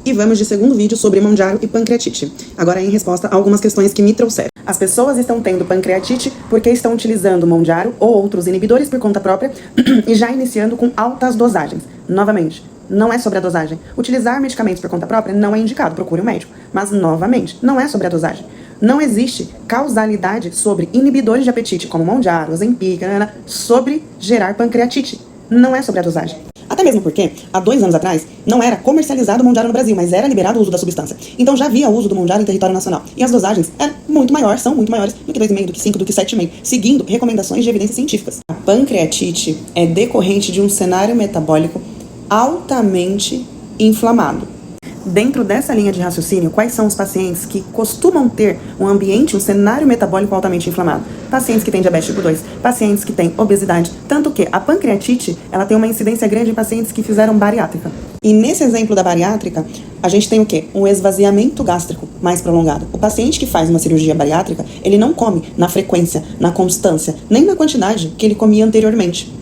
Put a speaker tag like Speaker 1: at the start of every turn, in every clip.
Speaker 1: E vamos de segundo vídeo sobre Mounjaro e pancreatite. Agora em resposta a algumas questões que me trouxeram. As pessoas estão tendo pancreatite porque estão utilizando Mounjaro ou outros inibidores por conta própria e já iniciando com altas dosagens. Novamente, não é sobre a dosagem. Utilizar medicamentos por conta própria não é indicado, procure um médico. Mas, novamente, não é sobre a dosagem. Não existe causalidade sobre inibidores de apetite, como Mounjaro, Ozempic, sobre gerar pancreatite. Não é sobre a dosagem. Até mesmo porque, há 2 anos atrás, não era comercializado o Mounjaro no Brasil, mas era liberado o uso da substância. Então já havia uso do Mounjaro em território nacional. E as dosagens eram muito maiores, são muito maiores do que 2,5, do que 5, do que 7,5, seguindo recomendações de evidências científicas. A pancreatite é decorrente de um cenário metabólico altamente inflamado. Dentro dessa linha de raciocínio, quais são os pacientes que costumam ter um ambiente, um cenário metabólico altamente inflamado? Pacientes que têm diabetes tipo 2, pacientes que têm obesidade, tanto que a pancreatite, ela tem uma incidência grande em pacientes que fizeram bariátrica. E nesse exemplo da bariátrica, a gente tem o quê? Um esvaziamento gástrico mais prolongado. O paciente que faz uma cirurgia bariátrica, ele não come na frequência, na constância, nem na quantidade que ele comia anteriormente.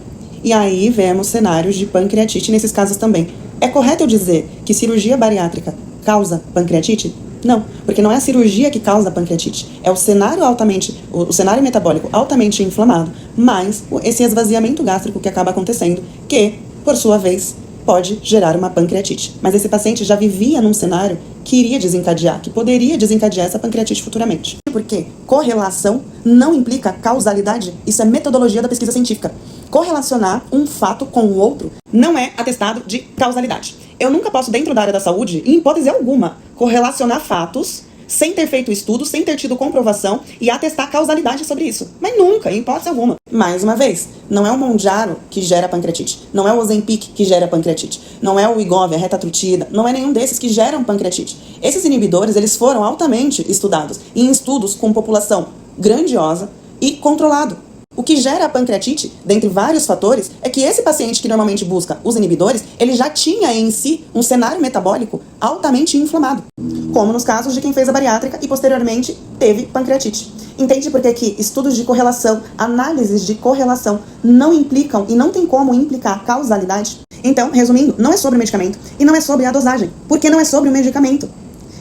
Speaker 1: E aí vemos cenários de pancreatite nesses casos também. É correto eu dizer que cirurgia bariátrica causa pancreatite? Não, porque não é a cirurgia que causa pancreatite. É o cenário metabólico altamente inflamado, mais esse esvaziamento gástrico que acaba acontecendo, que, por sua vez, pode gerar uma pancreatite. Mas esse paciente já vivia num cenário que iria desencadear, que poderia desencadear essa pancreatite futuramente. Porque correlação não implica causalidade. Isso é metodologia da pesquisa científica. Correlacionar um fato com o outro não é atestado de causalidade. Eu nunca posso, dentro da área da saúde, em hipótese alguma, correlacionar fatos sem ter feito estudo, sem ter tido comprovação e atestar causalidade sobre isso. Mas nunca, em hipótese alguma. Mais uma vez, não é o Mounjaro que gera pancreatite, não é o Ozempic que gera pancreatite, não é o Wegovy, a retatrutida, não é nenhum desses que geram pancreatite. Esses inibidores, eles foram altamente estudados, em estudos com população grandiosa e controlado. O que gera a pancreatite, dentre vários fatores, é que esse paciente que normalmente busca os inibidores, ele já tinha em si um cenário metabólico altamente inflamado, como nos casos de quem fez a bariátrica e posteriormente teve pancreatite. Entende por que estudos de correlação, análises de correlação não implicam e não tem como implicar causalidade? Então, resumindo, não é sobre o medicamento e não é sobre a dosagem, porque não é sobre o medicamento.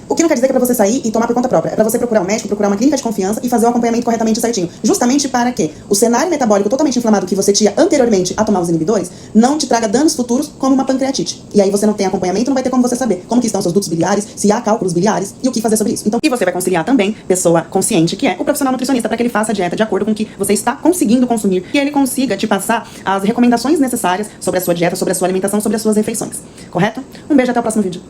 Speaker 1: O que não quer dizer que é pra você sair e tomar por conta própria. É pra você procurar um médico, procurar uma clínica de confiança e fazer o acompanhamento corretamente certinho. Justamente para que o cenário metabólico totalmente inflamado que você tinha anteriormente a tomar os inibidores não te traga danos futuros como uma pancreatite. E aí você não tem acompanhamento, não vai ter como você saber como que estão seus dutos biliares, se há cálculos biliares e o que fazer sobre isso. Então, e você vai conciliar também pessoa consciente, que é o profissional nutricionista, para que ele faça a dieta de acordo com o que você está conseguindo consumir e ele consiga te passar as recomendações necessárias sobre a sua dieta, sobre a sua alimentação, sobre as suas refeições. Correto? Um beijo, até o próximo vídeo.